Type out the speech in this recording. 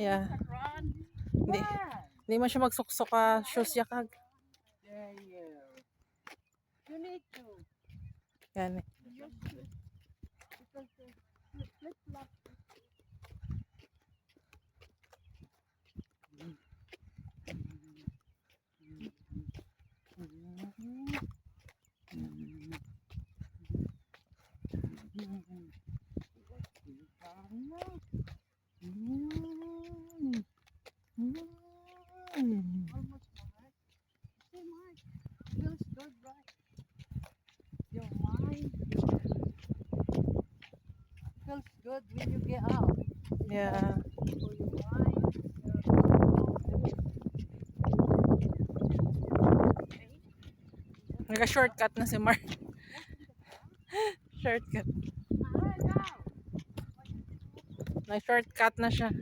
Yeah. Hindi man siya magsuksok ka shoes yakag. You need to. Yan. Because the flip-flop. Almost Mark. Say Mark. Feels good, right? Your mind feels good when you get out. Yeah. For your mind. Naka-shortcut na si Mark. Shortcut. Ah, now. Nag-shortcut na siya.